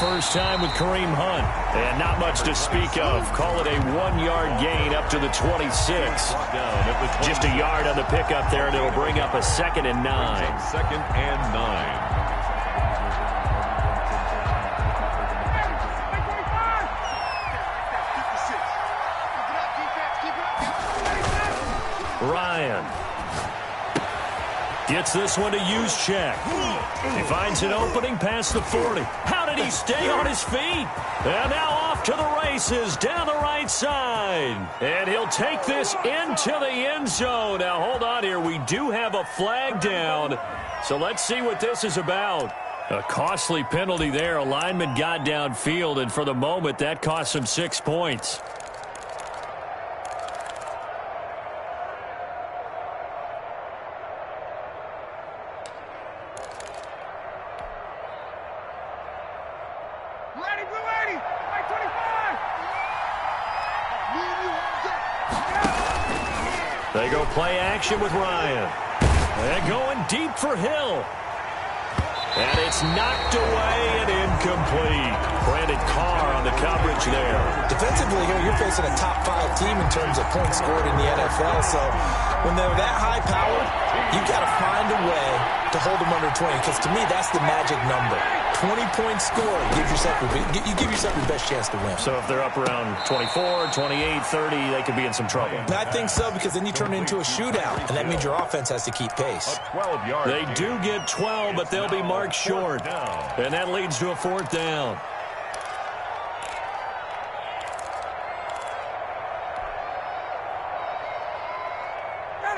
first time with Kareem Hunt. And not much to speak of. Call it a 1-yard gain up to the 26. Just a yard on the pickup there, and it'll bring up a 2nd and 9. 2nd and 9. Ryan gets this one to Juszczyk. He finds an opening past the 40. How did he stay on his feet? And now off to the races down the right side. And he'll take this into the end zone. Now hold on here. We do have a flag down. So let's see what this is about. A costly penalty there. A lineman got downfield, and for the moment that cost him 6 points. They go play action with Ryan. They're going deep for Hill. And it's knocked away and incomplete. Brandon Carr on the coverage there. Defensively here, you're facing a top 5 team in terms of points scored in the NFL. So when they're that high powered, you got to find a way to hold them under 20. Because to me, that's the magic number. 20 points scored. You give yourself your best chance to win. So if they're up around 24, 28, 30, they could be in some trouble. I think so, because then you turn it into a shootout, and that means your offense has to keep pace. They do get 12, but they'll be marked short. And that leads to a 4th down.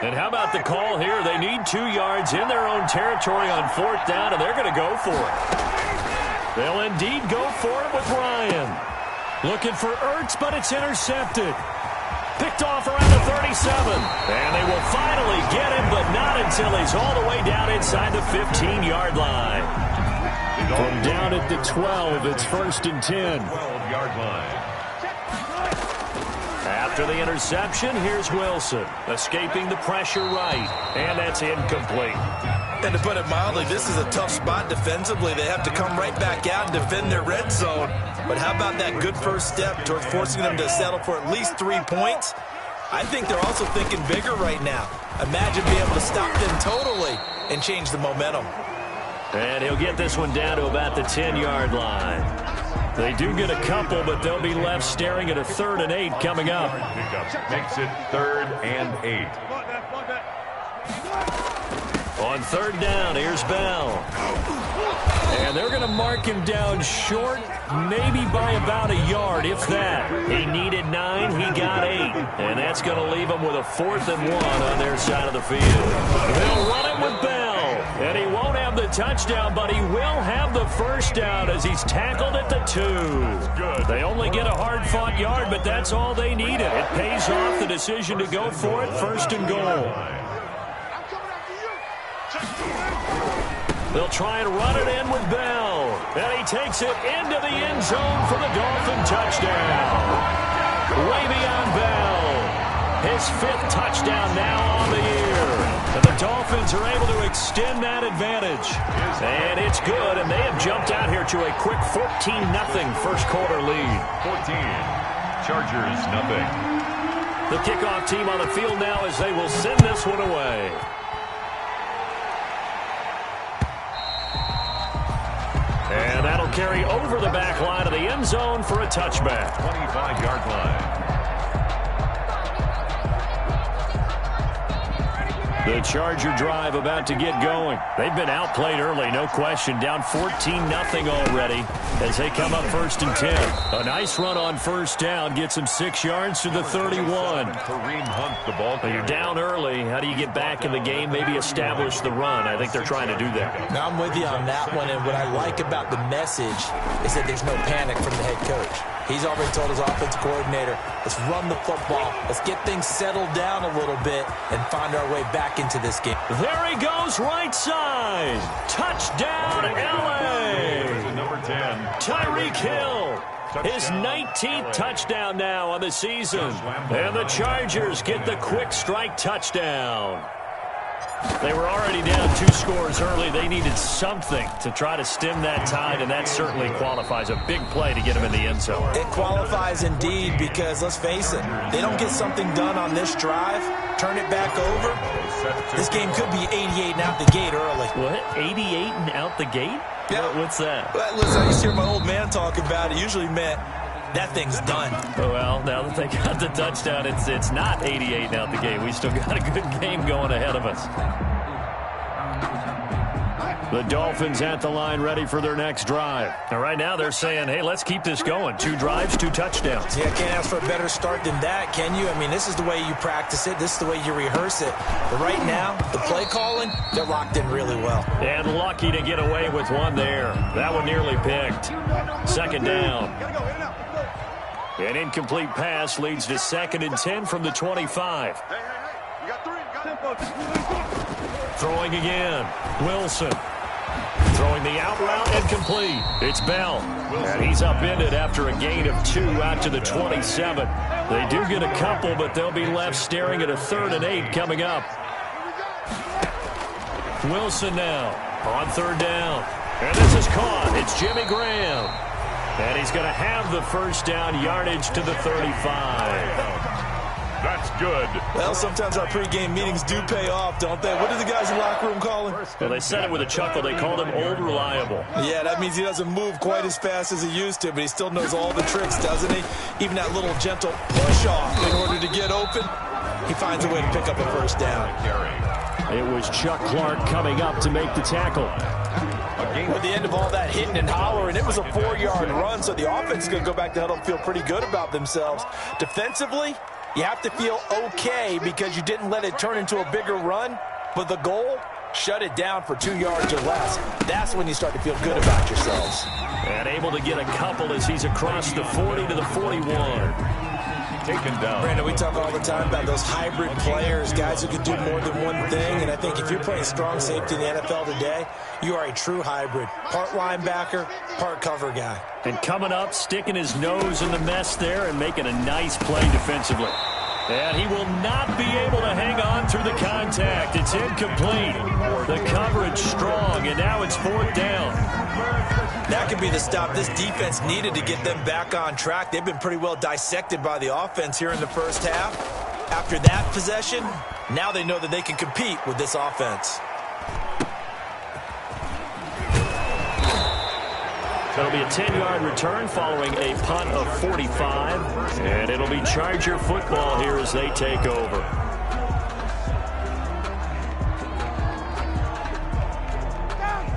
And how about the call here? They need 2 yards in their own territory on 4th down, and they're going to go for it. They'll indeed go for it with Ryan. Looking for Ertz, but it's intercepted. Picked off around the 37. And they will finally get him, but not until he's all the way down inside the 15-yard line. From down at the 12, it's 1st and 10. 12-yard line. After the interception, here's Wilson, escaping the pressure right, and that's incomplete. And to put it mildly, this is a tough spot defensively. They have to come right back out and defend their red zone. But how about that good first step towards forcing them to settle for at least 3 points? I think they're also thinking bigger right now. Imagine being able to stop them totally and change the momentum. And he'll get this one down to about the 10-yard line. They do get a couple, but they'll be left staring at a 3rd and 8 coming up. Pickup makes it 3rd and 8. On 3rd down, here's Bell. And they're going to mark him down short, maybe by about a yard, if that. He needed 9, he got 8. And that's going to leave him with a 4th and 1 on their side of the field. They'll run it with Bell. And he won't have the touchdown, but he will have the first down as he's tackled at the 2. They only get a hard-fought yard, but that's all they needed. It pays off the decision to go for it, 1st and goal. They'll try and run it in with Bell. And he takes it into the end zone for the Dolphin touchdown. Way beyond Bell. His 5th touchdown now on the year. And the Dolphins are able to extend that advantage. And it's good, and they have jumped out here to a quick 14-0 first quarter lead. 14, Chargers nothing. The kickoff team on the field now as they will send this one away. And that'll carry over the back line of the end zone for a touchback. 25-yard line. The Charger drive about to get going. They've been outplayed early, no question. Down 14-0 already as they come up 1st and 10. A nice run on 1st down gets them 6 yards to the 31. Kareem Hunt, the ball carrier. You're down early. How do you get back in the game? Maybe establish the run. I think they're trying to do that. Now, I'm with you on that one, and what I like about the message is that there's no panic from the head coach. He's already told his offensive coordinator, let's run the football, let's get things settled down a little bit and find our way back into this game. There he goes, right side. Touchdown, L.A. Number 10. Tyreek Hill. His 19th touchdown now on the season. And the Chargers get the quick strike touchdown. They were already down 2 scores early. They needed something to try to stem that tide, and that certainly qualifies. A big play to get them in the end zone. It qualifies indeed because, let's face it, they don't get something done on this drive, turn it back over, this game could be 88 and out the gate early. What? 88 and out the gate? Yeah. What's that? Well, listen, I used to hear my old man talk about it. Usually meant that thing's done. Well, now that they got the touchdown, it's not 88 and out the gate. We still got a good game going ahead of us. The Dolphins at the line ready for their next drive. And right now they're saying, hey, let's keep this going. 2 drives, 2 touchdowns. Yeah, can't ask for a better start than that, can you? I mean, this is the way you practice it. This is the way you rehearse it. But right now, the play calling, they're locked in really well. And lucky to get away with one there. That one nearly picked. Second down. An incomplete pass leads to 2nd and 10 from the 25. Throwing again. Wilson. Throwing the out route and complete. It's Bell. And he's upended after a gain of 2 out to the 27. They do get a couple, but they'll be left staring at a 3rd and 8 coming up. Wilson now on 3rd down. And this is caught. It's Jimmy Graham. And he's going to have the first down, yardage to the 35. That's good. Well, sometimes our pregame meetings do pay off, don't they? What do the guys in the locker room call him? Well, they said it with a chuckle. They called him Old Reliable. Yeah, that means he doesn't move quite as fast as he used to, but he still knows all the tricks, doesn't he? Even that little gentle push-off in order to get open, he finds a way to pick up a first down. It was Chuck Clark coming up to make the tackle. At the end of all that hitting and hollering, it was a 4-yard run, so the offense is going to go back to huddle and feel pretty good about themselves. Defensively, you have to feel okay because you didn't let it turn into a bigger run, but the goal, shut it down for 2 yards or less. That's when you start to feel good about yourselves. And able to get a couple as he's across the 40 to the 41. Taken down. Brandon, we talk all the time about those hybrid players, guys who can do more than one thing, and I think if you're playing strong safety in the NFL today, you are a true hybrid. Part linebacker, part cover guy. And coming up, sticking his nose in the mess there and making a nice play defensively. And he will not be able to hang on through the contact. It's incomplete. The coverage strong, and now it's 4th down. That could be the stop this defense needed to get them back on track. They've been pretty well dissected by the offense here in the first half. After that possession, now they know that they can compete with this offense. It'll be a 10-yard return following a punt of 45. And it'll be Charger football here as they take over.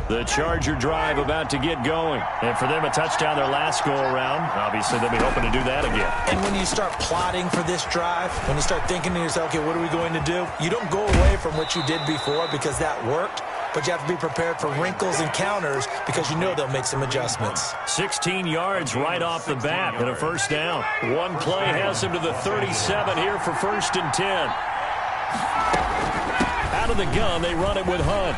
The Charger drive about to get going. And for them, a touchdown their last go-around. Obviously, they'll be hoping to do that again. And when you start plotting for this drive, when you start thinking to yourself, okay, what are we going to do? You don't go away from what you did before because that worked. But you have to be prepared for wrinkles and counters because you know they'll make some adjustments. 16 yards right off the bat and a first down. One play has him to the 37 here for 1st and 10. Out of the gun, they run it with Hunt.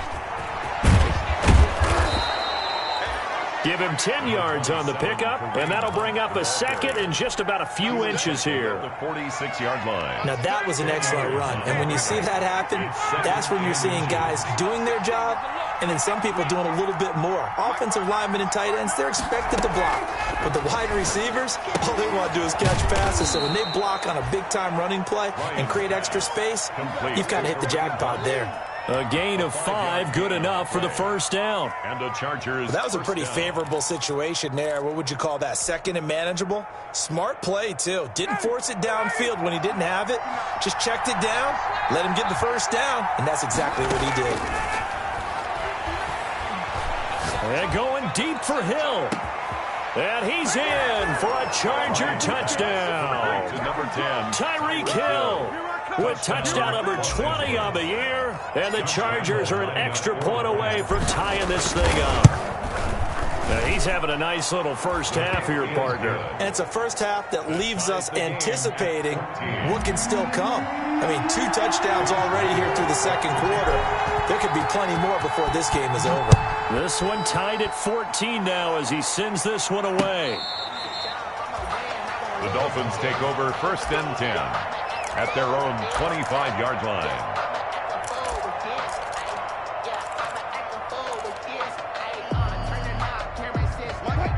Give him 10 yards on the pickup, and that'll bring up a 2nd and just about a few inches here. The 46-yard line. Now, that was an excellent run. And when you see that happen, that's when you're seeing guys doing their job and then some people doing a little bit more. Offensive linemen and tight ends, they're expected to block. But the wide receivers, all they want to do is catch passes. So when they block on a big-time running play and create extra space, you've kind of hit the jackpot there. A gain of 5, good enough for the first down. And the Chargers. That was a pretty favorable situation there. What would you call that? 2nd and manageable? Smart play, too. Didn't force it downfield when he didn't have it. Just checked it down, let him get the first down, and that's exactly what he did. And going deep for Hill. And he's in for a Charger touchdown. To number 10. Tyreek Hill with touchdown number 20 on the year. And the Chargers are an extra point away from tying this thing up. Now he's having a nice little first half here, partner. And it's a first half that leaves us anticipating what can still come. I mean, 2 touchdowns already here through the second quarter. There could be plenty more before this game is over. This one tied at 14 now as he sends this one away. The Dolphins take over 1st and 10 at their own 25-yard line.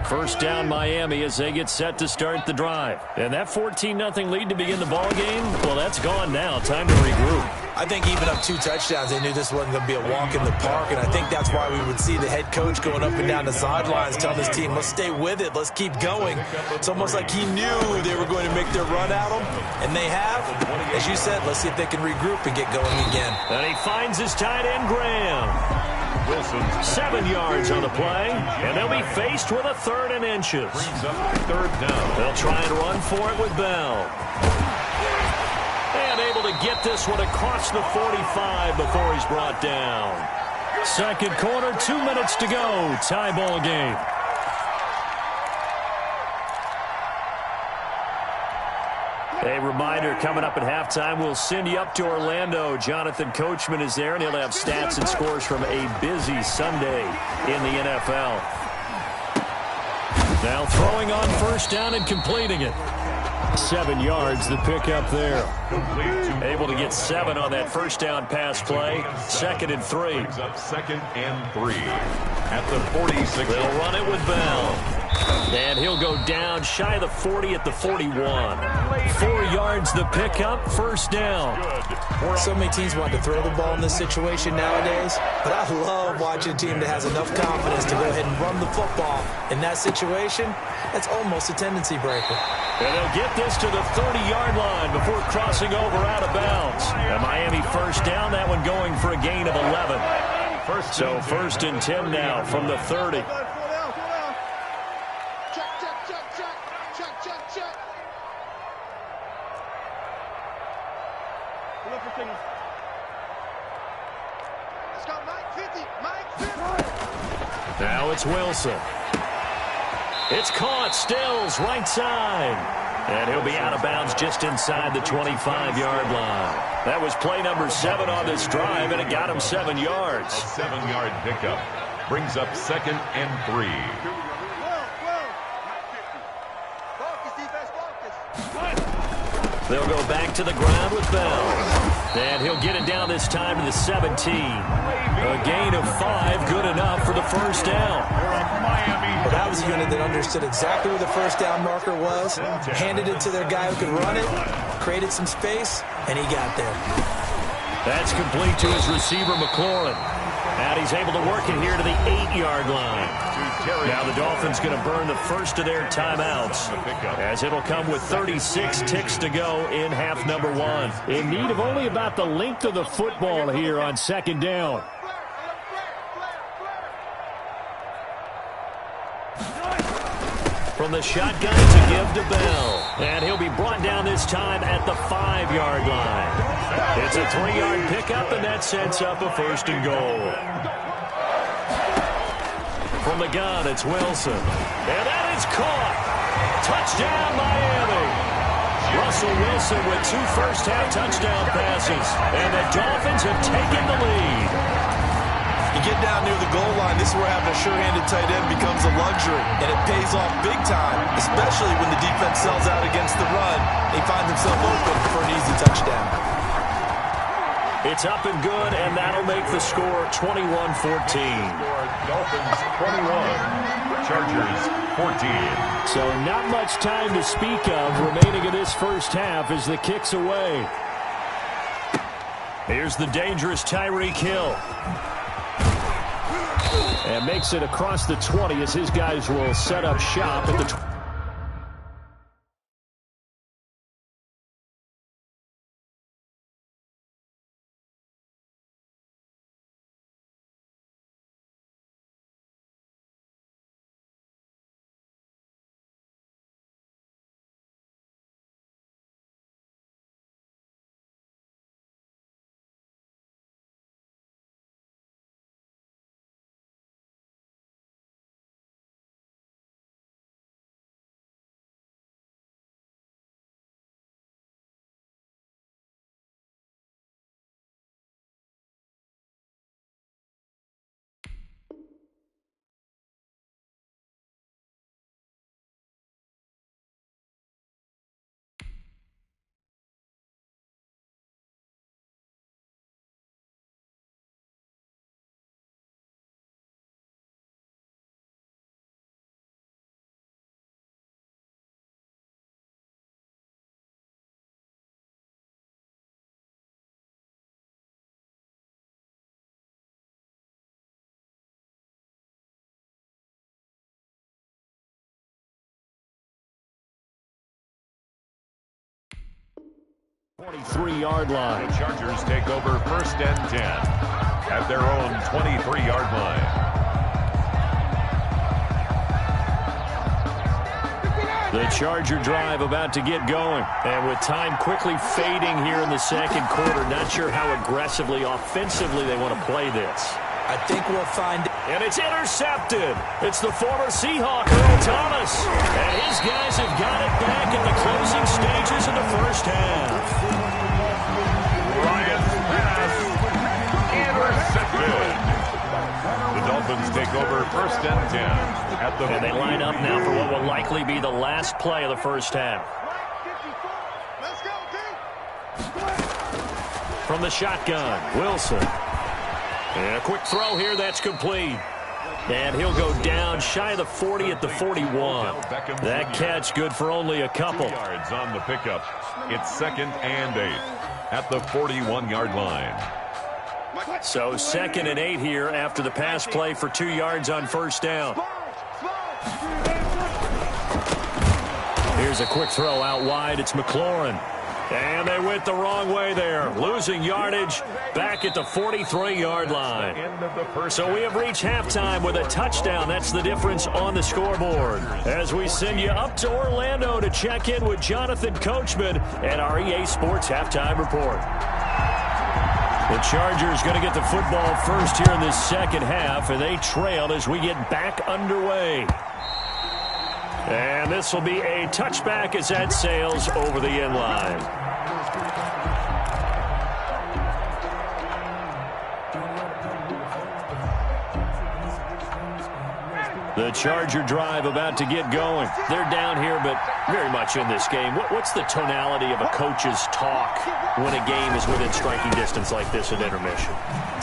First down Miami as they get set to start the drive. And that 14-0 lead to begin the ball game, well, that's gone now. Time to regroup. I think even up 2 touchdowns, they knew this wasn't going to be a walk in the park, and I think that's why we would see the head coach going up and down the sidelines telling his team, let's stay with it, let's keep going. It's almost like he knew they were going to make their run at him, and they have. As you said, let's see if they can regroup and get going again. And he finds his tight end, Graham. 7 yards on the play, and they'll be faced with a 3rd and inches. Third down. They'll try and run for it with Bell. And able to get this one across the 45 before he's brought down. Second quarter, 2 minutes to go. Tie ball game. A reminder, coming up at halftime, we'll send you up to Orlando. Jonathan Coachman is there, and he'll have stats and scores from a busy Sunday in the NFL. Now throwing on first down and completing it. 7 yards, the pickup there. Able to get 7 on that first down pass play. 2nd and 3. Second and 3 at the 46. They'll run it with Bell. And he'll go down shy of the 40 at the 41. 4 yards the pickup, first down. So many teams want to throw the ball in this situation nowadays, but I love watching a team that has enough confidence to go ahead and run the football. In that situation, that's almost a tendency breaker. And they'll get this to the 30-yard line before crossing over out of bounds. A Miami first down, that one going for a gain of 11. So first and 10 now from the 30. Now it's Wilson. It's caught. Stills right side. And he'll be out of bounds just inside the 25-yard line. That was play number 7 on this drive, and it got him 7 yards. A 7-yard pickup brings up 2nd and 3. They'll go back to the ground with Bell. And he'll get it down this time to the 17. A gain of 5, good enough for the first down. Well, that was a unit that understood exactly where the first down marker was, handed it to their guy who could run it, created some space, and he got there. That's complete to his receiver, McLaurin. And he's able to work it here to the 8-yard line. Now the Dolphins going to burn the first of their timeouts, as it'll come with 36 ticks to go in half number 1. In need of only about the length of the football here on second down. From the shotgun to give to Bell. And he'll be brought down this time at the 5-yard line. It's a 3-yard pickup, and that sets up a first and goal. From the gun, it's Wilson. And that is caught. Touchdown, Miami. Russell Wilson with 2 first-half touchdown passes. And the Dolphins have taken the lead. You get down near the goal line, this is where having a sure-handed tight end becomes a luxury, and it pays off big time, especially when the defense sells out against the run. He finds himself open for an easy touchdown. It's up and good, and that'll make the score 21-14. Dolphins 21, Chargers 14. So not much time to speak of remaining in this first half as the kick's away. Here's the dangerous Tyreek Hill. And makes it across the 20 as his guys will set up shop at the 20. 23-yard line. The Chargers take over 1st and 10 at their own 23-yard line. The Charger drive about to get going. And with time quickly fading here in the second quarter, not sure how aggressively, offensively they want to play this. I think we'll find it. And it's intercepted. It's the former Seahawk, Earl Thomas. And his guys have got it back in the closing stages of the first half. Bryant's pass intercepted. The Dolphins take over 1st and 10 at the... And they line up now for what will likely be the last play of the first half. From the shotgun, Wilson. And a quick throw here, that's complete. And he'll go down shy of the 40 at the 41. That catch good for only a couple. 2 yards on the pickup. It's 2nd and 8 at the 41-yard line. So 2nd and 8 here after the pass play for 2 yards on first down. Here's a quick throw out wide. It's McLaurin. And they went the wrong way there. Losing yardage back at the 43-yard line. So we have reached halftime with a touchdown. That's the difference on the scoreboard. As we send you up to Orlando to check in with Jonathan Coachman and our EA Sports Halftime Report. The Chargers going to get the football first here in this second half, and they trail as we get back underway. And this will be a touchback as that sails over the end line. The Charger drive about to get going. They're down here, but very much in this game. What's the tonality of a coach's talk when a game is within striking distance like this at intermission?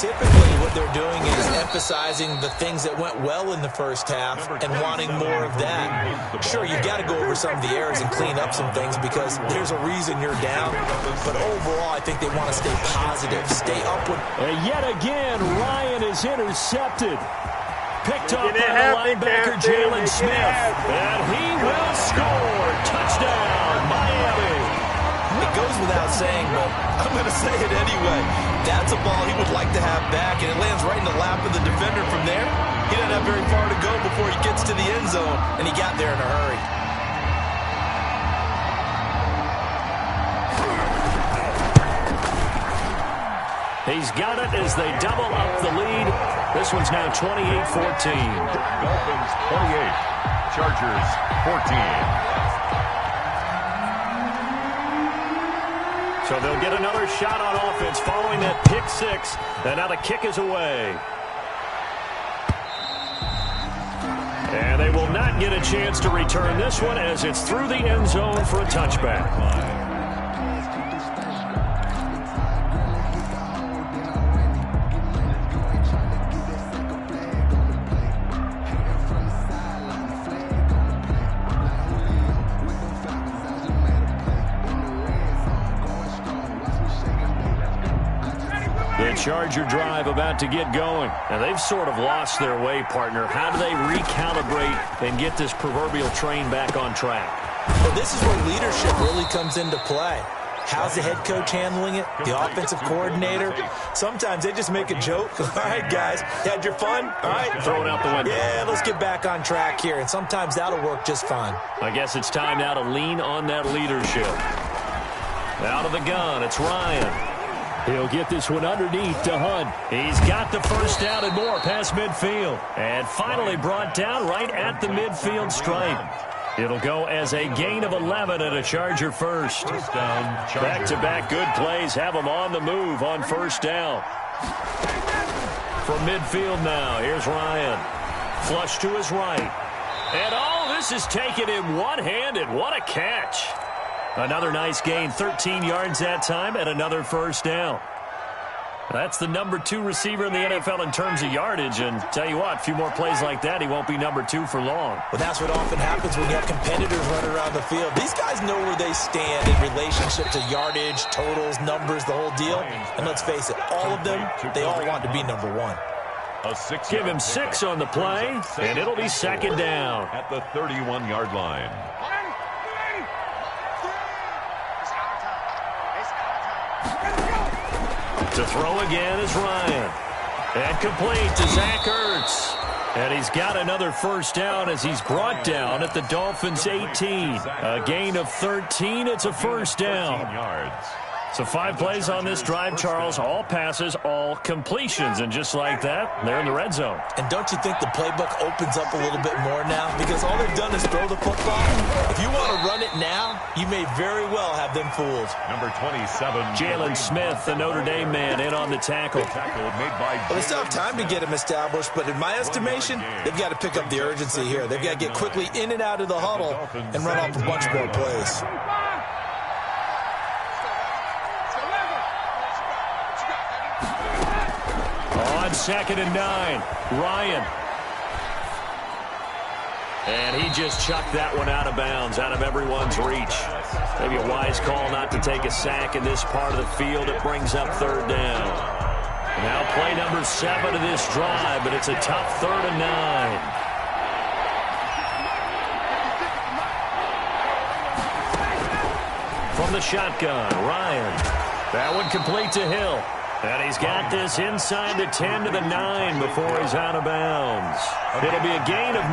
Typically, what they're doing is emphasizing the things that went well in the first half and wanting more of that. Sure, you've got to go over some of the errors and clean up some things because there's a reason you're down. But overall, I think they want to stay positive, stay upward. And yet again, Ryan is intercepted. Picked up by the linebacker, Jalen Smith. And he will score. Touchdown, Miami. It goes without saying, but I'm going to say it anyway. That's a ball he would like to have back, and it lands right in the lap of the defender from there. He doesn't have very far to go before he gets to the end zone, and he got there in a hurry. He's got it as they double up the lead. This one's now 28-14. Dolphins 28, Chargers 14. So they'll get another shot on offense following that pick six. And now the kick is away. And they will not get a chance to return this one as it's through the end zone for a touchback. Charger drive about to get going. And they've sort of lost their way, partner. How do they recalibrate and get this proverbial train back on track? Well, this is where leadership really comes into play. How's the head coach handling it? The offensive coordinator? Sometimes they just make a joke. All right, guys, had your fun? All right. Throw it out the window. Yeah, let's get back on track here. And sometimes that'll work just fine. I guess it's time now to lean on that leadership. Out of the gun, it's Ryan. He'll get this one underneath to Hunt. He's got the first down and more past midfield. And finally brought down right at the midfield stripe. It'll go as a gain of 11 and a Charger first. Back-to-back good plays have them on the move on first down. From midfield now, here's Ryan. Flush to his right. And all this is taken in one-handed. What a catch. Another nice gain, 13 yards that time, and another first down. That's the number 2 receiver in the NFL in terms of yardage, and tell you what, a few more plays like that, he won't be number 2 for long. Well, that's what often happens when you have competitors running around the field. These guys know where they stand in relationship to yardage, totals, numbers, the whole deal. And let's face it, all of them, they all want to be number 1. Give him 6 on the play, and it'll be second down. At the 31-yard line. To throw again is Ryan. And complete to Zach Ertz. And he's got another first down as he's brought down at the Dolphins' 18. A gain of 13. It's a first down. So 5 plays on this drive, Charles. All passes, all completions. And just like that, they're in the red zone. And don't you think the playbook opens up a little bit more now? Because all they've done is throw the football. If you want to run it now, you may very well have them fooled. Number 27. Jalen Smith, the Notre Dame man, in on the tackle. Well, they still have time to get him established, but in my estimation, they've got to pick up the urgency here. They've got to get quickly in and out of the huddle and run off a bunch more plays. On 2nd and 9, Ryan. And he just chucked that one out of bounds, out of everyone's reach. Maybe a wise call not to take a sack in this part of the field. It brings up 3rd down. Now play number 7 of this drive, but it's a tough 3rd and 9. From the shotgun, Ryan. That one complete to Hill. And he's got this inside the 10 to the 9 before he's out of bounds. It'll be a gain of 9,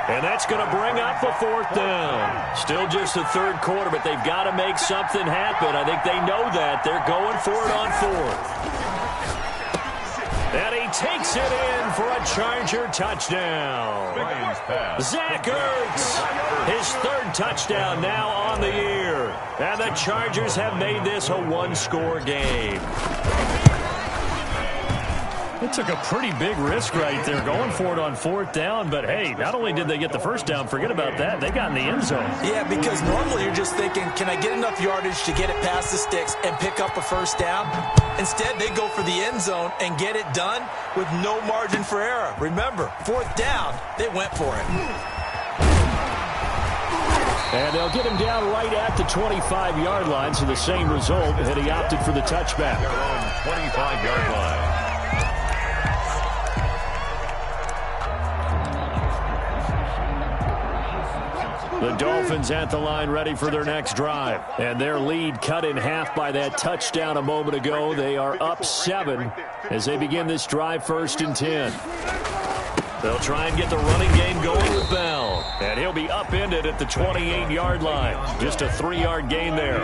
and that's going to bring up a 4th down. Still just the 3rd quarter, but they've got to make something happen. I think they know that. They're going for it on 4th. And he takes it in for a Charger touchdown. Zach Ertz, his 3rd touchdown now on the year. And the Chargers have made this a 1-score game. It took a pretty big risk right there going for it on 4th down. But, hey, not only did they get the first down, forget about that, they got in the end zone. Yeah, because normally you're just thinking, can I get enough yardage to get it past the sticks and pick up a first down? Instead, they go for the end zone and get it done with no margin for error. Remember, 4th down, they went for it. And they'll get him down right at the 25-yard line, so the same result, and he opted for the touchback. Their own 25-yard line. The Dolphins at the line ready for their next drive. And their lead cut in half by that touchdown a moment ago. They are up 7 as they begin this drive 1st and 10. They'll try and get the running game going with Bell. And he'll be upended at the 28-yard line. Just a 3-yard gain there.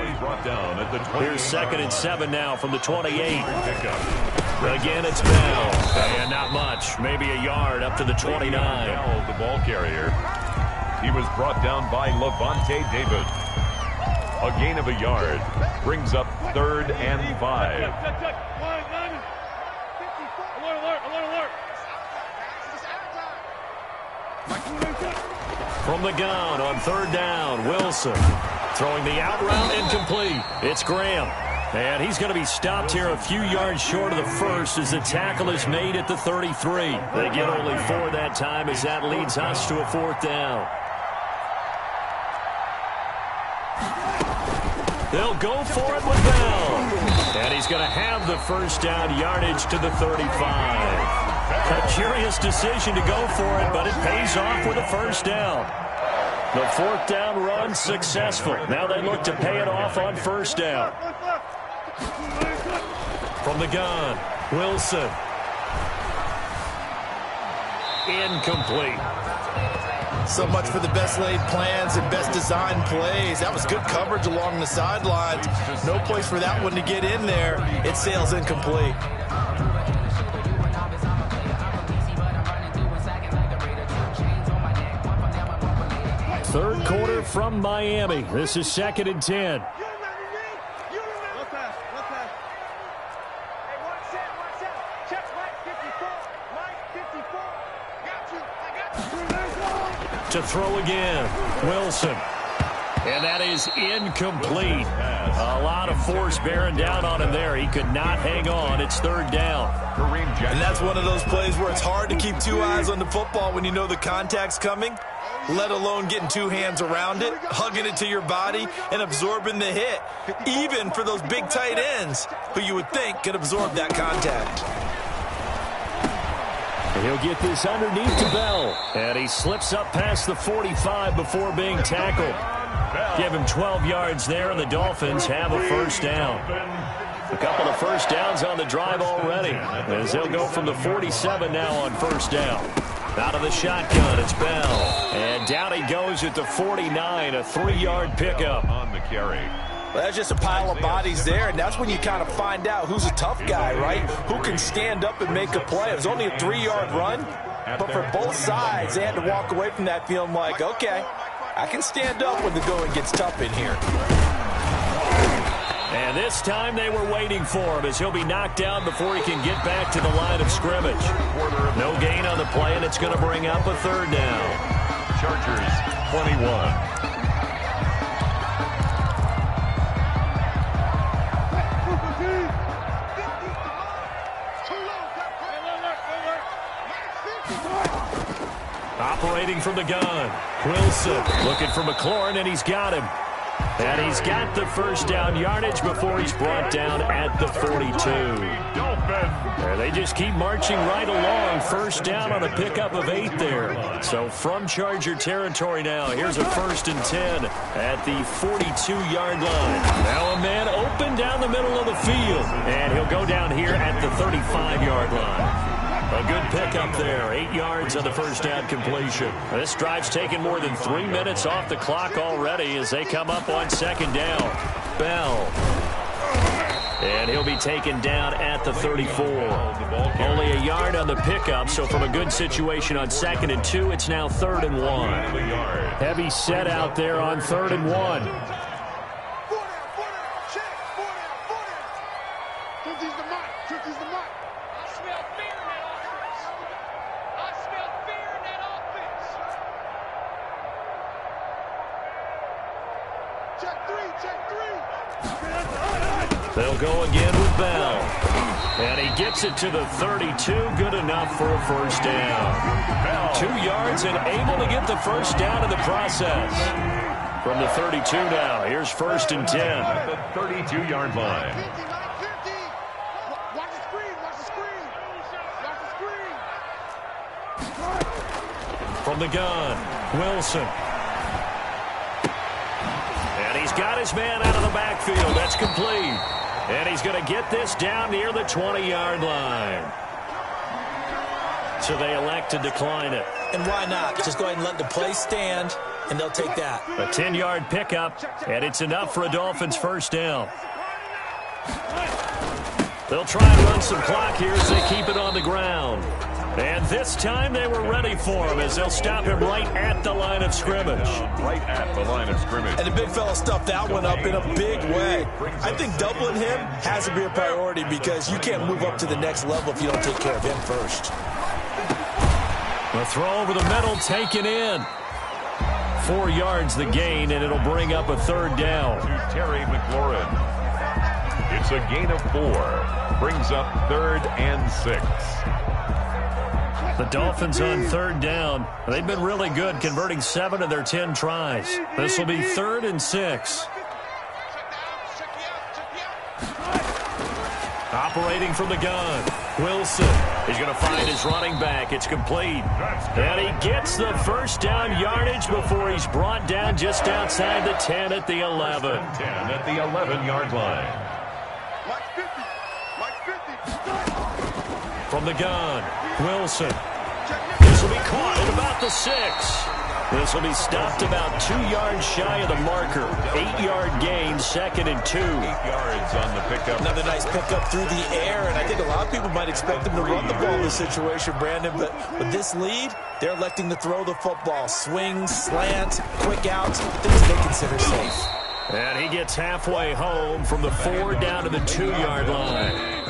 Here's 2nd and 7 now from the 28. Again, it's Bell. And not much. Maybe a yard up to the 29. Bell, the ball carrier. He was brought down by Levante David. A gain of a yard. Brings up 3rd and 5. From the gun on 3rd down, Wilson. Throwing the out route incomplete. It's Graham. And he's going to be stopped here a few yards short of the first as the tackle is made at the 33. They get only 4 that time as that leads us to a 4th down. They'll go for it with Bell. And he's going to have the first down, yardage to the 35. A curious decision to go for it, but it pays off with a first down. The 4th down run successful. Now they look to pay it off on 1st down. From the gun, Wilson. Incomplete. So much for the best laid plans and best designed plays. That was good coverage along the sidelines. No place for that one to get in there. It sails incomplete. Third quarter from Miami. This is 2nd and 10. To throw again, Wilson. And that is incomplete. A lot of force bearing down on him there. He could not hang on. It's 3rd down. And that's one of those plays where it's hard to keep 2 eyes on the football when you know the contact's coming, let alone getting 2 hands around it, hugging it to your body, and absorbing the hit, even for those big tight ends who you would think could absorb that contact. He'll get this underneath to Bell. And he slips up past the 45 before being tackled. Give him 12 yards there, and the Dolphins have a first down. A couple of first downs on the drive already, as they'll go from the 47 now on first down. Out of the shotgun, it's Bell. And down he goes at the 49, a 3-yard pickup. On the carry. Well, that's just a pile of bodies there, and that's when you kind of find out who's a tough guy, right? Who can stand up and make a play. It was only a 3-yard run, but for both sides, they had to walk away from that feeling like, okay, I can stand up when the going gets tough in here. And this time they were waiting for him as he'll be knocked down before he can get back to the line of scrimmage. No gain on the play, and it's going to bring up a third down. Chargers 21. Operating from the gun, Wilson looking for McLaurin, and he's got him. And he's got the first down yardage before he's brought down at the 42. There, they just keep marching right along. First down on a pickup of 8 there. So from Charger territory now, here's a 1st and 10 at the 42-yard line. Now a man open down the middle of the field. And he'll go down here at the 35-yard line. A good pickup there. 8 yards on the first down completion. This drive's taken more than 3 minutes off the clock already as they come up on second down. Bell. And he'll be taken down at the 34. Only a yard on the pickup, so from a good situation on 2nd and 2, it's now 3rd and 1. Heavy set out there on 3rd and 1. They'll go again with Bell. And he gets it to the 32. Good enough for a first down. 2 yards and able to get the first down in the process. From the 32 now, here's 1st and 10. At the 32-yard line. Watch the screen. Watch the screen. Watch the screen. From the gun, Wilson. And he's got his man out of the backfield. That's complete. And he's going to get this down near the 20-yard line. So they elect to decline it. And why not? Just go ahead and let the play stand, and they'll take that. A 10-yard pickup, and it's enough for a Dolphins first down. They'll try and run some clock here as they keep it on the ground. And this time they were ready for him as they'll stop him right at the line of scrimmage. Right at the line of scrimmage. And the big fella stuffed that one up in a big way. I think doubling him has to be a priority because you can't move up to the next level if you don't take care of him first. The throw over the middle taken in. 4 yards the gain, and it'll bring up a third down. To Terry McLaurin. It's a gain of 4. Brings up 3rd and 6. The Dolphins on third down. They've been really good, converting 7 of their 10 tries. This will be 3rd and 6. Operating from the gun, Wilson. He's going to find his running back. It's complete. And he gets the first down yardage before he's brought down just outside the 10 at the 11. 10 at the 11-yard line. From the gun, Wilson. This will be caught at about the 6. This will be stopped about 2 yards shy of the marker. 8-yard gain, 2nd and 2. 8 yards on the pickup. Another nice pickup through the air, and I think a lot of people might expect them to run the ball in this situation, Brandon, but with this lead, they're electing to throw the football. Swings, slants, quick outs, things they consider safe. And he gets halfway home from the 4 down to the 2-yard line.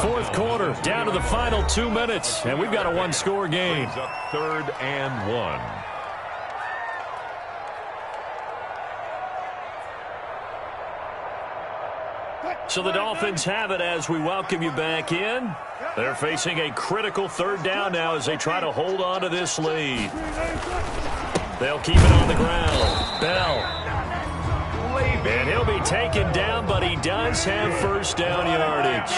Fourth quarter, down to the final 2 minutes, and we've got a 1-score game. Up 3rd and 1. So the Dolphins have it as we welcome you back in. They're facing a critical 3rd down now as they try to hold on to this lead. They'll keep it on the ground. Bell. And he'll be taken down, but he does have first down yardage.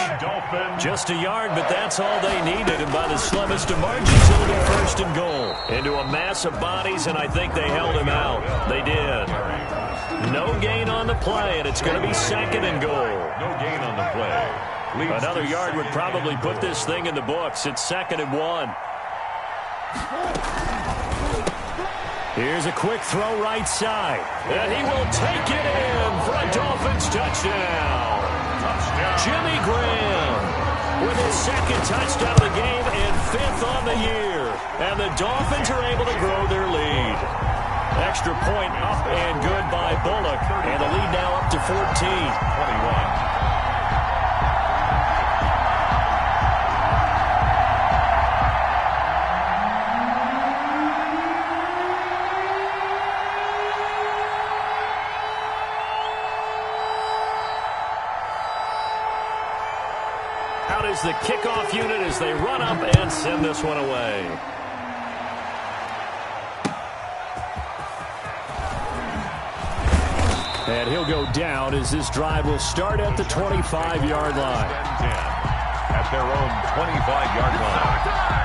Just a yard, but that's all they needed. And by the slimmest of margins, it'll be first and goal. Into a mass of bodies, and I think they held him out. They did. No gain on the play, and it's going to be second and goal. No gain on the play. Another yard would probably put this thing in the books. It's 2nd and 1. Here's a quick throw right side. And he will take it in for a Dolphins touchdown. Jimmy Graham with his 2nd touchdown of the game and 5th on the year. And the Dolphins are able to grow their lead. Extra point up and good by Bullock. And the lead now up to 14. 21. Out is the kickoff unit as they run up and send this one away. And he'll go down as this drive will start at the 25-yard line. At their own 25-yard line.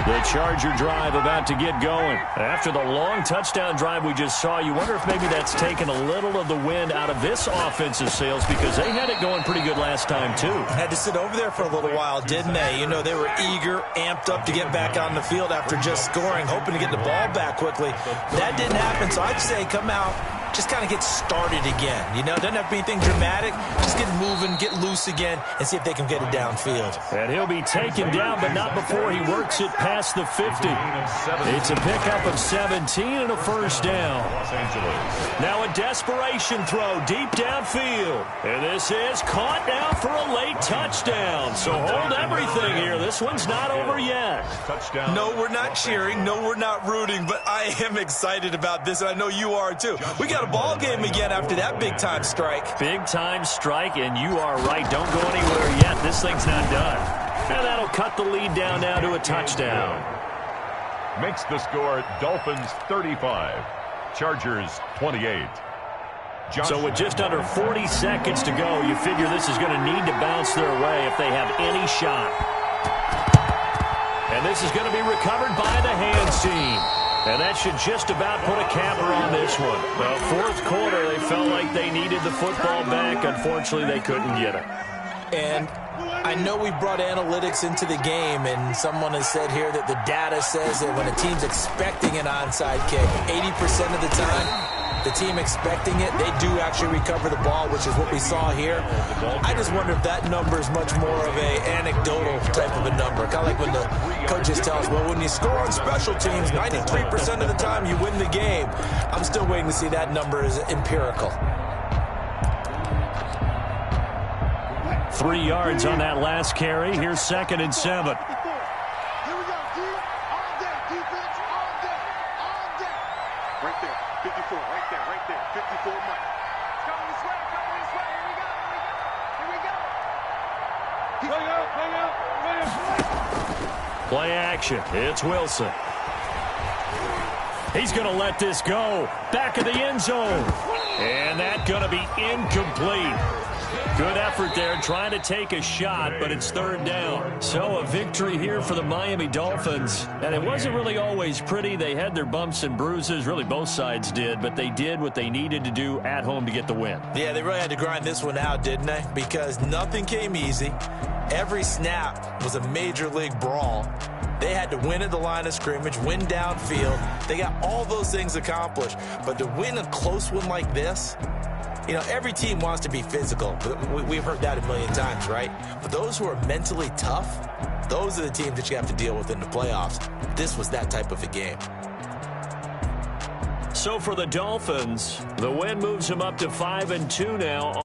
The Charger drive about to get going. After the long touchdown drive we just saw, you wonder if maybe that's taken a little of the wind out of this offensive sails because they had it going pretty good last time, too. Had to sit over there for a little while, didn't they? You know, they were eager, amped up to get back out on the field after just scoring, hoping to get the ball back quickly. That didn't happen, so I'd say come out, just kind of get started again. You know, doesn't have to be anything dramatic. Just get moving, get loose again, and see if they can get it downfield. And he'll be taken down, but not before he works it past the 50. It's a pickup of 17 and a first down. Now a desperation throw deep downfield. And this is caught now for a late touchdown. So hold everything here. This one's not over yet. Touchdown. No, we're not cheering. No, we're not rooting, but I am excited about this, and I know you are too. We got a ball game again after that big-time strike. Big-time strike, and you are right. Don't go anywhere yet. This thing's not done. And that'll cut the lead down now to a touchdown. Makes the score Dolphins 35, Chargers 28. So with just under 40 seconds to go, you figure this is going to need to bounce their way if they have any shot. And this is going to be recovered by the hands team. And that should just about put a capper on this one. The fourth quarter, they felt like they needed the football back. Unfortunately, they couldn't get it. And I know we brought analytics into the game, and someone has said here that the data says that when a team's expecting an onside kick, 80% of the time, the team expecting it, they do actually recover the ball, which is what we saw here. I just wonder if that number is much more of a anecdotal type of a number. Kind of like when the coaches tell us, well, when you score on special teams, 93% of the time you win the game. I'm still waiting to see that number is empirical. 3 yards on that last carry. Here's 2nd and 7. Here we go, D. All day. Defense, all day. All day. Right there. 54. Right there. Right there. 54 Mike. It's coming this way. Coming this way. Here we go. Here we go. Play out. Play out. Play out. Play action. It's Wilson. He's going to let this go. Back of the end zone. And that's going to be incomplete. Good effort there, trying to take a shot, but it's 3rd down. So a victory here for the Miami Dolphins. And it wasn't really always pretty. They had their bumps and bruises. Really, both sides did. But they did what they needed to do at home to get the win. Yeah, they really had to grind this one out, didn't they? Because nothing came easy. Every snap was a major league brawl. They had to win at the line of scrimmage, win downfield. They got all those things accomplished. But to win a close one like this, you know, every team wants to be physical. We've heard that a million times, right? But those who are mentally tough, those are the teams that you have to deal with in the playoffs. This was that type of a game. So for the Dolphins, the win moves them up to 5-2 now.